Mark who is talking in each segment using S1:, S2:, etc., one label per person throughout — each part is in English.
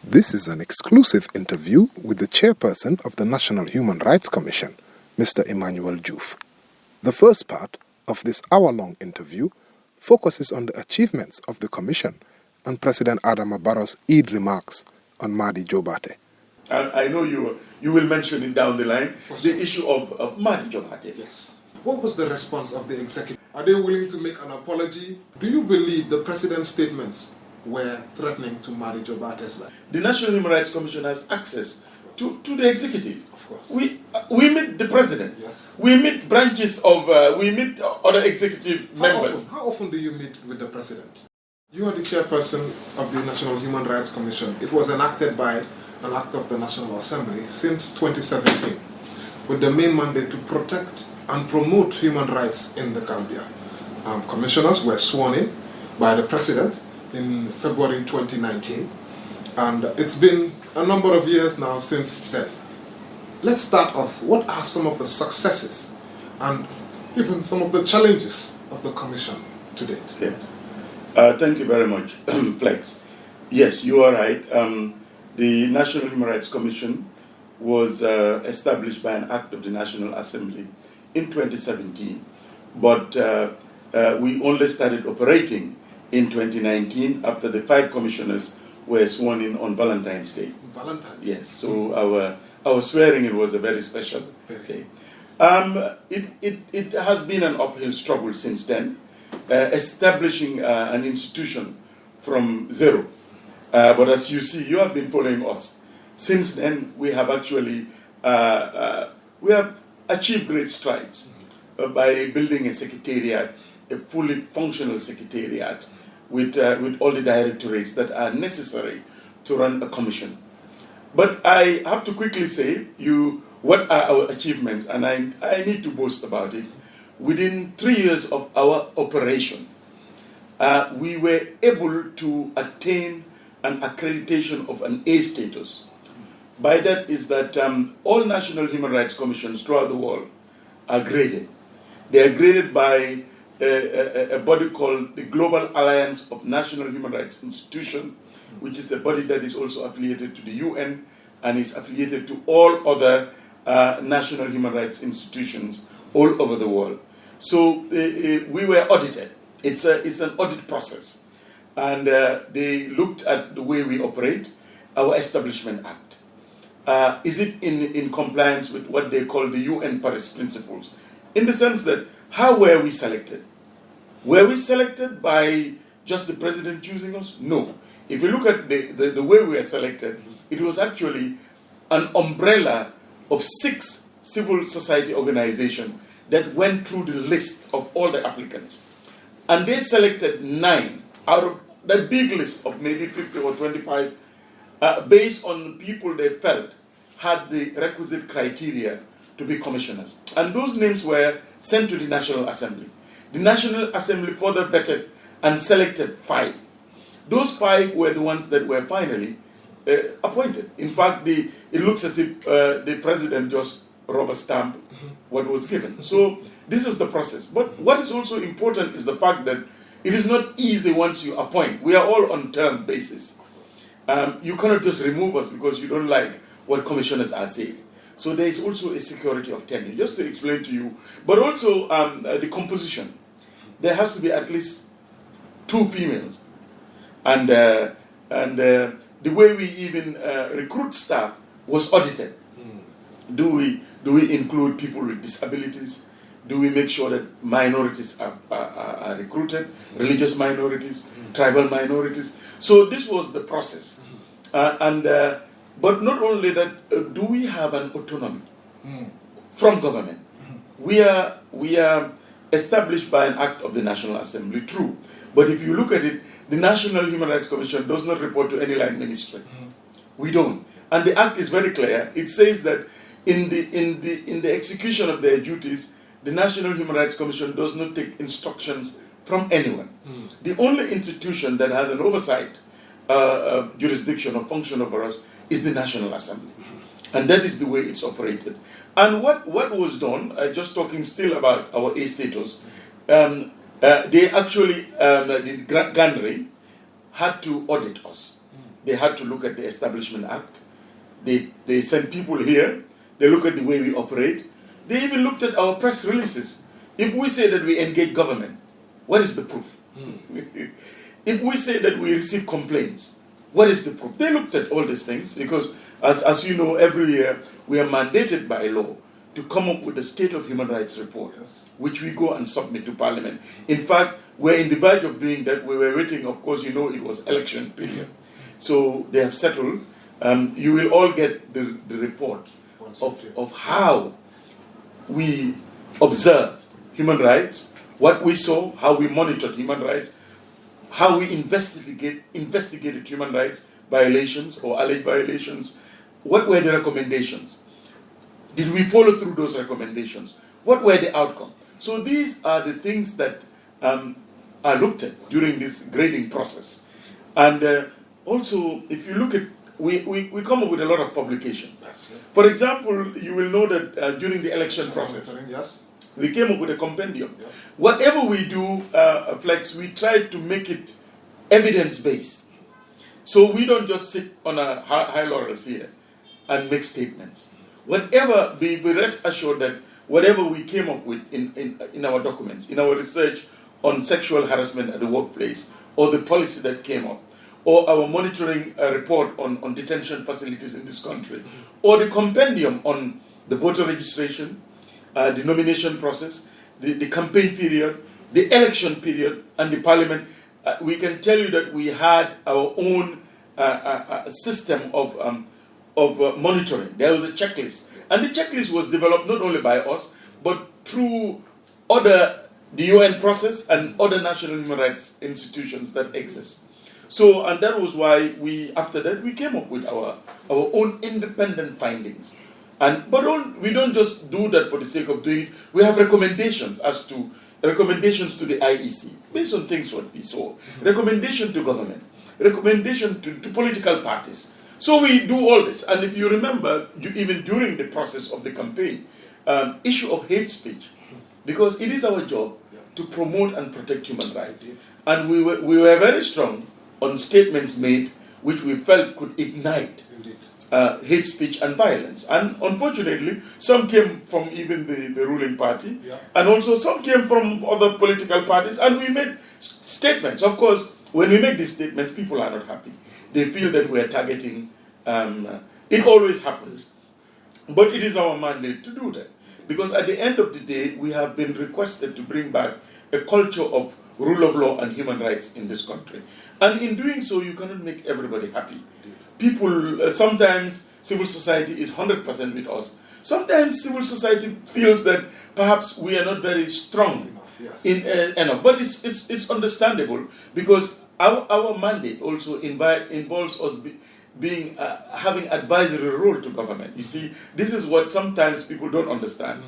S1: This is an exclusive interview with the chairperson of the National Human Rights Commission, Mr. Emmanuel Diouf. The first part of this hour-long interview focuses on the achievements of the Commission and President Adama Barrow's Eid remarks on Madi Jobarteh.
S2: And I know you will mention it down the line, the issue of Madi Jobarteh.
S1: Yes. What was the response of the executive? Are they willing to make an apology? Do you believe the president's statements were threatening to Madi Jobarteh's life?
S2: The National Human Rights Commission has access to the executive.
S1: Of course.
S2: We meet the president.
S1: Yes.
S2: We meet branches of, we meet other executive members.
S1: How often do you meet with the president? You are the chairperson of the National Human Rights Commission. It was enacted by an act of the National Assembly since 2017 with the main mandate to protect and promote human rights in the Gambia. Commissioners were sworn in by the president in February 2019, and it's been a number of years now since then. Let's start off. What are some of the successes and even some of the challenges of the Commission to date?
S2: Yes. Thank you very much, Flex. Yes, you are right. The National Human Rights Commission was established by an act of the National Assembly in 2017, but we only started operating in 2019 after the 5 commissioners were sworn in on Valentine's Day.
S1: Valentine's?
S2: Yes, so our swearing in was a very special day. It has been an uphill struggle since then, establishing an institution from zero. But as you see, you have been following us. Since then, we have actually we have achieved great strides by building a secretariat, a fully functional secretariat with all the directorates that are necessary to run a commission. But I have to quickly say what are our achievements, and I need to boast about it. Within 3 years of our operation, we were able to attain an accreditation of an A status. By that is that all national human rights commissions throughout the world are graded. They are graded by a body called the Global Alliance of National Human Rights Institutions, which is a body that is also affiliated to the UN and is affiliated to all other national human rights institutions all over the world. So we were audited. It's an audit process. And they looked at the way we operate, our Establishment Act. Is it in compliance with what they call the UN Paris Principles? In the sense that, how were we selected? Were we selected by just the president choosing us? No. If you look at the way we were selected, it was actually an umbrella of 6 civil society organizations that went through the list of all the applicants. And they selected 9 out of that big list of maybe 50 or 25 based on people they felt had the requisite criteria to be commissioners. And those names were sent to the National Assembly. The National Assembly further vetted and selected 5. Those 5 were the ones that were finally appointed. In fact, it looks as if the president just rubber stamped what was given. So this is the process. But what is also important is the fact that it is not easy once you appoint. We are all on term basis. You cannot just remove us because you don't like what commissioners are saying. So there is also a security of tenure, just to explain to you. But also the composition. There has to be at least 2 females. And the way we even recruit staff was audited. Do we include people with disabilities? Do we make sure that minorities are recruited, religious minorities, tribal minorities? So this was the process. But not only that, do we have an autonomy from government? We are established by an act of the National Assembly, true. But if you look at it, the National Human Rights Commission does not report to any line ministry. We don't. And the act is very clear. It says that in the execution of their duties, the National Human Rights Commission does not take instructions from anyone. The only institution that has an oversight jurisdiction or function over us is the National Assembly. And that is the way it's operated. And what was done, just talking still about our A status, they actually, the Gandri had to audit us. they had to look at the Establishment Act. They sent people here. They look at the way we operate. They even looked at our press releases. If we say that we engage government, what is the proof? If we say that we receive complaints, what is the proof? They looked at all these things because, as you know, every year we are mandated by law to come up with a State of Human Rights report, which we go and submit to Parliament. In fact, we're in the verge of doing that. We were waiting, of course, you know, it was election period. So they have settled. You will all get the report of how we observed human rights, what we saw, how we monitored human rights, how we investigated human rights violations or alleged violations. What were the recommendations? Did we follow through those recommendations? What were the outcomes? So these are the things that are looked at during this grading process. And also, if you look at, we come up with a lot of publications. For example, you will know that during the election process, we came up with a compendium. Whatever we do, Flex, we try to make it evidence-based. So we don't just sit on a high laurels here and make statements. Whatever, be rest assured that whatever we came up with in our documents, in our research on sexual harassment at the workplace, or the policy that came up, or our monitoring report on detention facilities in this country, or the compendium on the voter registration, the nomination process, the campaign period, the election period, and the parliament, we can tell you that we had our own system of monitoring. There was a checklist. And the checklist was developed not only by us, but through the UN process and other national human rights institutions that exist. So, and that was why after that, we came up with our own independent findings. But we don't just do that for the sake of doing it. We have recommendations to the IEC, based on things what we saw. Recommendation to government. Recommendation to political parties. So we do all this. And if you remember, even during the process of the campaign, issue of hate speech, because it is our job to promote and protect human rights. And we were very strong on statements made which we felt could ignite hate speech and violence. And unfortunately, some came from even the ruling party, and also some came from other political parties, and we made statements. Of course, when we make these statements, people are not happy. They feel that we are targeting. It always happens. But it is our mandate to do that. Because at the end of the day, we have been requested to bring back a culture of rule of law and human rights in this country. And in doing so, you cannot make everybody happy. People, sometimes civil society is 100% with us. Sometimes civil society feels that perhaps we are not very strong enough. But it's understandable, because our mandate also involves us having advisory role to government. You see, this is what sometimes people don't understand.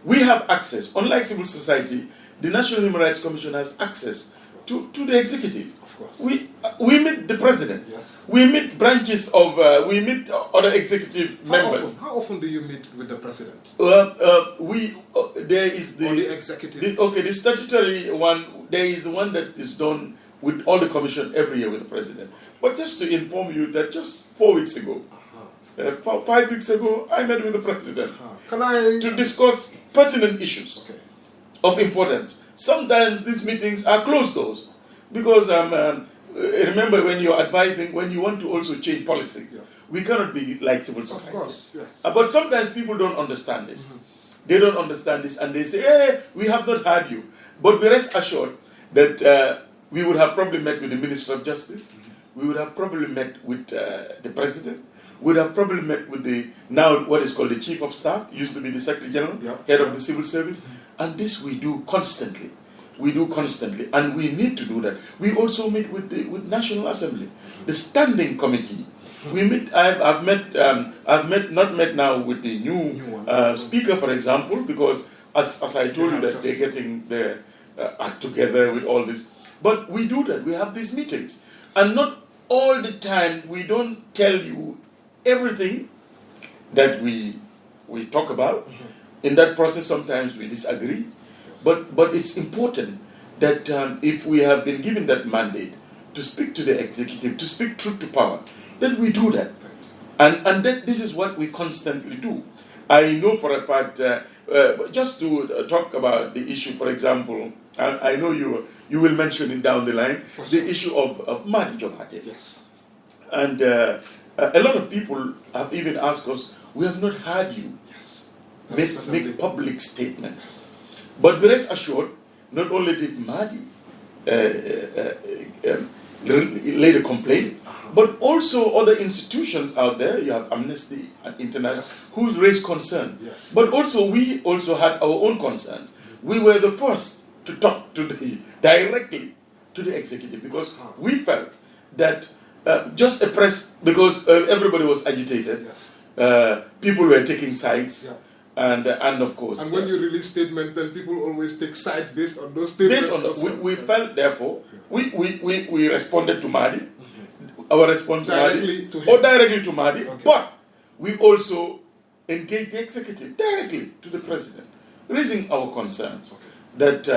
S2: We have access, unlike civil society. The National Human Rights Commission has access to the executive. Of course. We meet the president. We meet branches of, we meet other executive members.
S1: How often do you meet with the president?
S2: There is
S1: the executive.
S2: The statutory one, there is one that is done with all the commission every year with the president. But just to inform you that just 4 weeks ago, 5 weeks ago, I met with the president to discuss pertinent issues of importance. Sometimes these meetings are closed doors, because remember, when you're advising, when you want to also change policies, we cannot be like civil society.
S1: Of course, yes.
S2: But sometimes people don't understand this. They don't understand this, and they say, hey, we have not heard you. But be rest assured that we would have probably met with the Minister of Justice. We would have probably met with the President. We would have probably met with now what is called the Chief of Staff, used to be the Secretary General, Head of the Civil Service. And this we do constantly. And we need to do that. We also meet with National Assembly, the Standing Committee. We meet. I've not met now with the new Speaker, for example, because as I told you that they're getting their act together with all this. But we do that. We have these meetings, and not all the time. We don't tell you everything that we talk about. In that process, sometimes we disagree. But it's important that if we have been given that mandate to speak to the executive, to speak truth to power, that we do that. And that this is what we constantly do. I know for a fact, just to talk about the issue, for example, I know you will mention it down the line, the issue of Madi Jobarteh.
S1: Yes.
S2: And a lot of people have even asked us, we have not heard you make public statements. But be rest assured, not only did Madi lay a complaint, but also other institutions out there, you have Amnesty International, who raised concern.
S1: Yes.
S2: But also, we also had our own concerns. We were the first to talk directly to the executive, because we felt that just a press, because everybody was agitated, people were taking sides.
S1: Yeah.
S2: And of course,
S1: and when you release statements, then people always take sides based on those statements.
S2: We felt, therefore, we responded to Madi. Our response
S1: directly
S2: to Madi, or directly to Madi, but we also engaged the executive directly to the president, raising our concerns that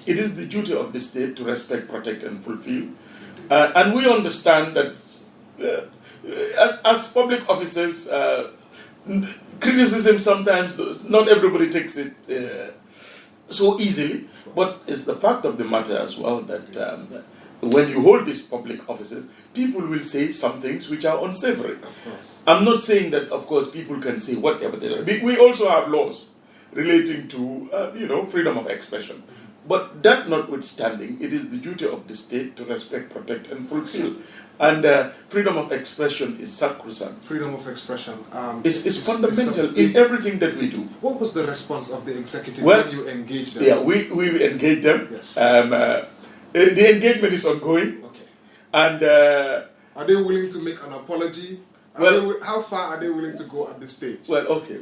S2: it is the duty of the state to respect, protect, and fulfill, and we understand that as public officers. Criticism sometimes, not everybody takes it so easily, but it's the fact of the matter as well that when you hold these public offices, people will say some things which are unsavory. I'm not saying that, of course, people can say whatever they like. We also have laws relating to, freedom of expression. But that notwithstanding, it is the duty of the state to respect, protect, and fulfill. And freedom of expression is sacrosanct.
S1: Freedom of expression
S2: is fundamental in everything that we do.
S1: What was the response of the executive when you engaged them?
S2: Yeah, we engaged them.
S1: Yes.
S2: The engagement is ongoing.
S1: Okay.
S2: And
S1: are they willing to make an apology? How far are they willing to go at this stage?
S2: Well, okay.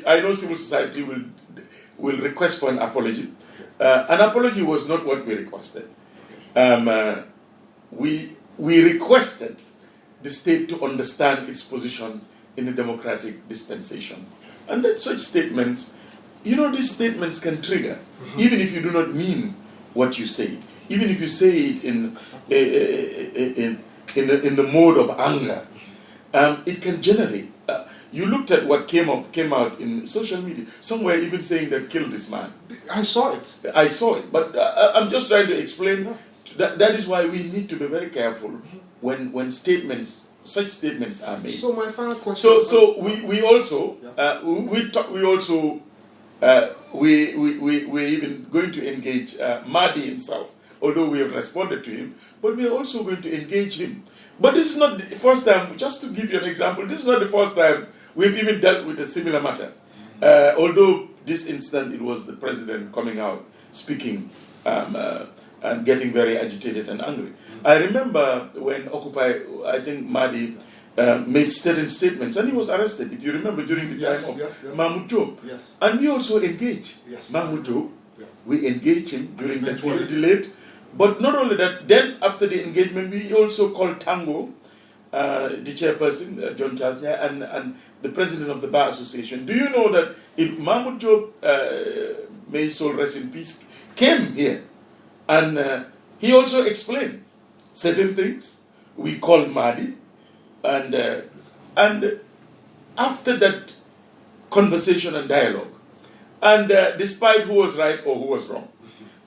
S2: I know civil society will request for an apology. An apology was not what we requested. We requested the state to understand its position in a democratic dispensation. And that such statements, these statements can trigger, even if you do not mean what you say, even if you say it in the mode of anger, it can generate. You looked at what came out in social media. Some were even saying that kill this man.
S1: I saw it.
S2: I saw it, but I'm just trying to explain that is why we need to be very careful when such statements are made.
S1: So my final question.
S2: So we also we're even going to engage Madi himself, although we have responded to him, but we are also going to engage him. But this is not the first time. Just to give you an example, this is not the first time we've even dealt with a similar matter. Although this instant it was the president coming out, speaking, and getting very agitated and angry. I remember when Occupy, I think Madi made certain statements, and he was arrested, if you remember, during the time of Mahmoud Job.
S1: Yes.
S2: And we also engaged Mahmoud Job. We engaged him during that period delayed. But not only that, then after the engagement, we also called Tango, the chairperson, John Charles, and the president of the Bar Association. Do you know that if Mahmoud Job, may his soul rest in peace, came here, and he also explained certain things, we called Madi, and after that conversation and dialogue, and despite who was right or who was wrong,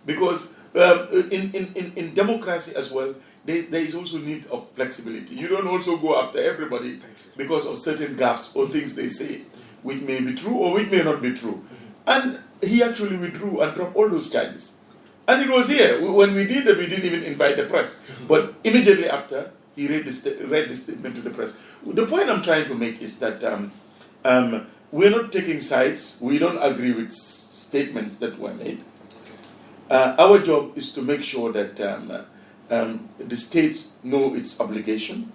S2: because in democracy as well, there is also need of flexibility. You don't also go after everybody because of certain gaps or things they say, which may be true or which may not be true. And he actually withdrew and dropped all those charges. And it was here. When we did that, we didn't even invite the press. But immediately after, he read the statement to the press. The point I'm trying to make is that we're not taking sides. We don't agree with statements that were made. Our job is to make sure that the states know its obligation.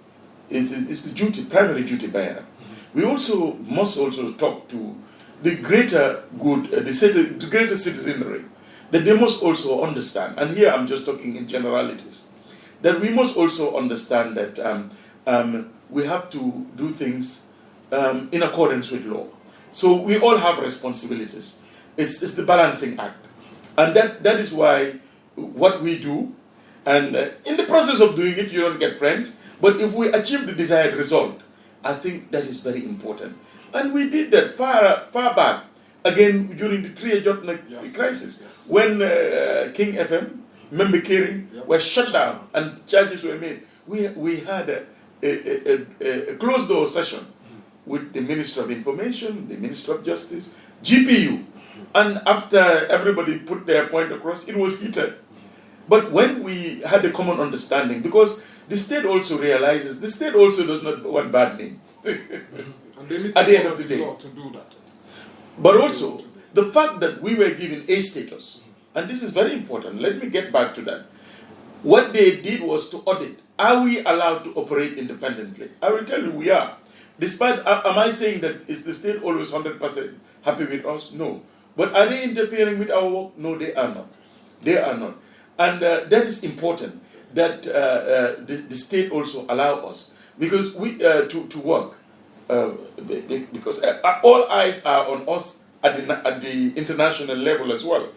S2: It's the duty, primary duty bearer. We also must also talk to the greater good, the greater citizenry, that they must also understand. And here I'm just talking in generalities. That we must also understand that we have to do things in accordance with law. So we all have responsibilities. It's the balancing act. And that is why what we do, And in the process of doing it, you don't get friends. But if we achieve the desired result, I think that is very important. And we did that far back, again, during the Three Jotna crisis, when King FM, Member Kering, were shut down and charges were made. We had a closed-door session with the Minister of Information, the Minister of Justice, GPU. And after everybody put their point across, it was heated. But when we had a common understanding, because the state also realizes, the state also does not want bad name.
S1: And they need
S2: at the end of the day.
S1: to do that.
S2: But also, the fact that we were given A status, and this is very important, let me get back to that. What they did was to audit. Are we allowed to operate independently? I will tell you we are. Despite, am I saying that is the state always 100% happy with us? No. But are they interfering with our work? No, they are not. They are not. And that is important, that the state also allow us, because we to work, because all eyes are on us at the international level as well.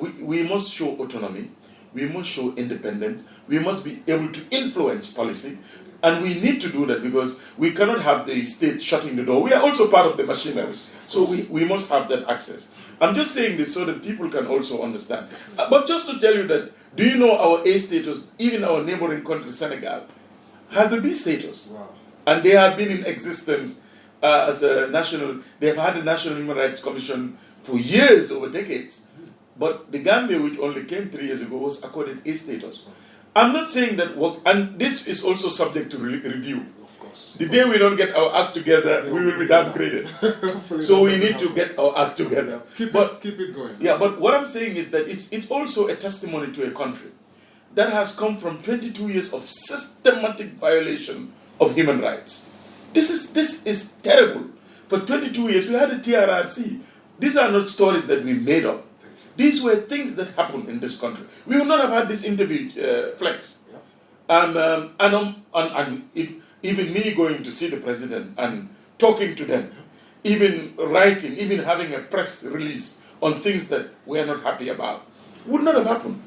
S2: We must show autonomy, we must show independence, we must be able to influence policy, and we need to do that because we cannot have the state shutting the door. We are also part of the machinery, so we must have that access. I'm just saying this so that people can also understand. But just to tell you that, do you know our A status, even our neighboring country, Senegal, has a B status.
S1: Wow.
S2: And they have been in existence as a national, they've had a National Human Rights Commission for years, over decades. But the Gambia, which only came 3 years ago, was accorded A status. I'm not saying that work, and this is also subject to review. The day we don't get our act together, we will be downgraded. So we need to get our act together.
S1: Keep it going.
S2: Yeah, but what I'm saying is that it's also a testimony to a country that has come from 22 years of systematic violation of human rights. This is terrible. For 22 years, we had a TRRC. These are not stories that we made up. These were things that happened in this country. We would not have had this interview, Flex. Even me going to see the president and talking to them, even writing, even having a press release on things that we are not happy about, would not have happened.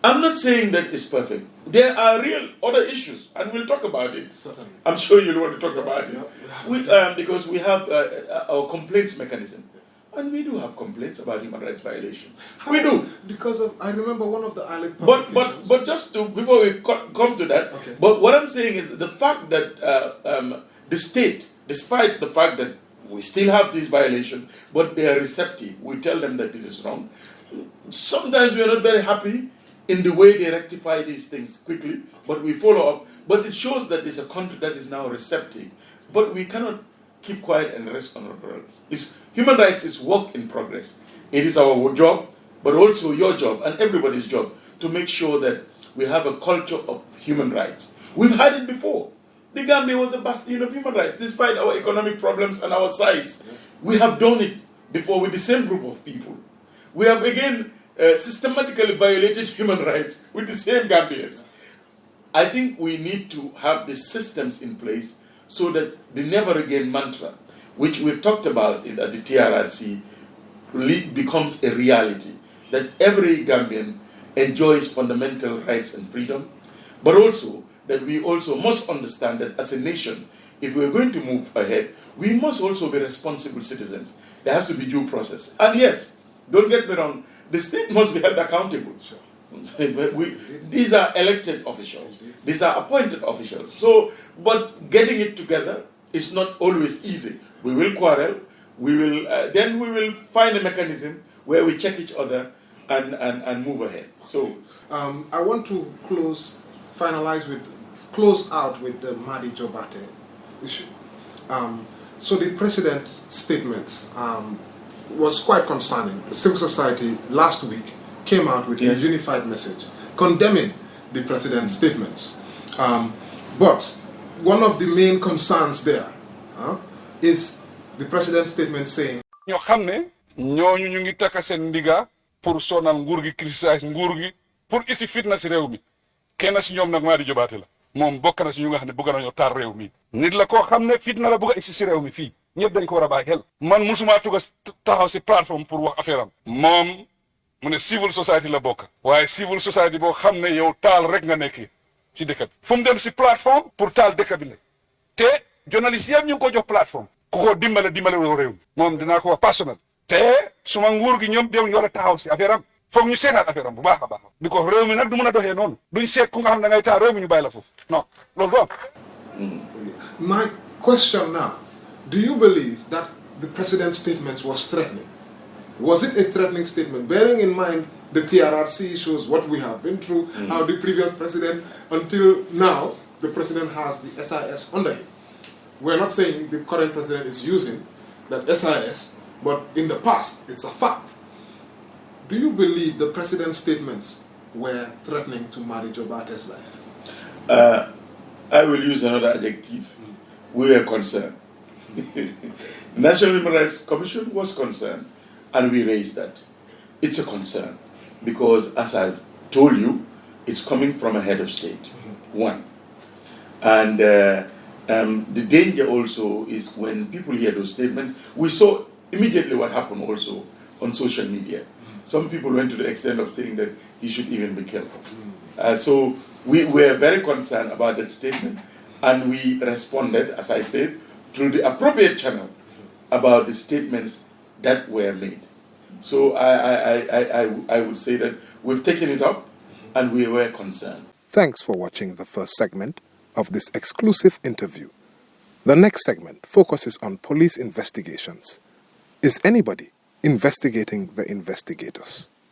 S2: I'm not saying that it's perfect. There are real other issues, and we'll talk about it.
S1: Certainly.
S2: I'm sure you'll want to talk about it. Because we have our complaints mechanism. And we do have complaints about human rights violation. We do.
S1: Because I remember one of the island
S2: publications. But just to, before we come to that, but what I'm saying is the fact that the state, despite the fact that we still have this violation, but they are receptive, we tell them that this is wrong. Sometimes we are not very happy in the way they rectify these things quickly, but we follow up. But it shows that it's a country that is now receptive. But we cannot keep quiet and rest on our laurels. Human rights is work in progress. It is our job, but also your job and everybody's job to make sure that we have a culture of human rights. We've had it before. The Gambia was a bastion of human rights, despite our economic problems and our size. We have done it before with the same group of people. We have again systematically violated human rights with the same Gambians. I think we need to have the systems in place so that the never again mantra, which we've talked about at the TRRC, becomes a reality. That every Gambian enjoys fundamental rights and freedom, but also that we also must understand that as a nation, if we're going to move ahead, we must also be responsible citizens. There has to be due process. And yes, don't get me wrong, the state must be held accountable.
S1: Sure.
S2: These are elected officials. These are appointed officials. So, but getting it together is not always easy. We will quarrel. Then we will find a mechanism where we check each other and move ahead. So,
S1: I want to close out with the Madi Jobarteh issue. So the president's statements was quite concerning. The civil society last week came out with a unified message condemning the president's statements. But one of the main concerns there is the president's statement saying
S3: ñoo xam ne ñooñu ñu ngi takka seen ndiga pour sonal nguur gi criticiser nguur gi pour isi fitna si réew mi kenn si ñoom nag Madi Jobarteh la moom bokk na si ñu nga xam ne bëgg nañoo taal réew mi nit la koo xam ne fitna la bëgg a isi si réew mi fii ñëpp dañ ko war a bàyyi xel man musuma tuga taxaw si plateforme pour wax affaire am moom mu ne civil society la bokk waaye civil society boo xam ne yow taal rek nga nekk ci dëkk bi fu mu dem si plateforme pour taal dëkk bi la te journaliste yëpp ñu ngi ko jox plateforme ku ko dimbale réew mi moom dinaa ko wax personnel te suma nguur gi ñoom dem ñu war a taxaw si affaire am foog ñu seetaat affaire am bu baax a baax di ko réew mi nag du mën a doxee noonu duñ seet ku nga xam da ngay taal réew mi ñu bàyyi la foofu non loolu du am.
S1: My question now, do you believe that the president's statements was threatening? Was it a threatening statement, bearing in mind the TRRC issues, what we have been through, how the previous president, until now, the president has the SIS under him? We're not saying the current president is using that SIS, but in the past, it's a fact. Do you believe the president's statements were threatening to Madi Jobarteh's life?
S2: I will use another adjective. We were concerned. The National Human Rights Commission was concerned, and we raised that. It's a concern because, as I told you, it's coming from a head of state, one. And the danger also is when people hear those statements. We saw immediately what happened also on social media. Some people went to the extent of saying that he should even be killed. So we were very concerned about that statement, and we responded, as I said, through the appropriate channel about the statements that were made. So I would say that we've taken it up, and we were concerned.
S1: Thanks for watching the first segment of this exclusive interview. The next segment focuses on police investigations. Is anybody investigating the investigators?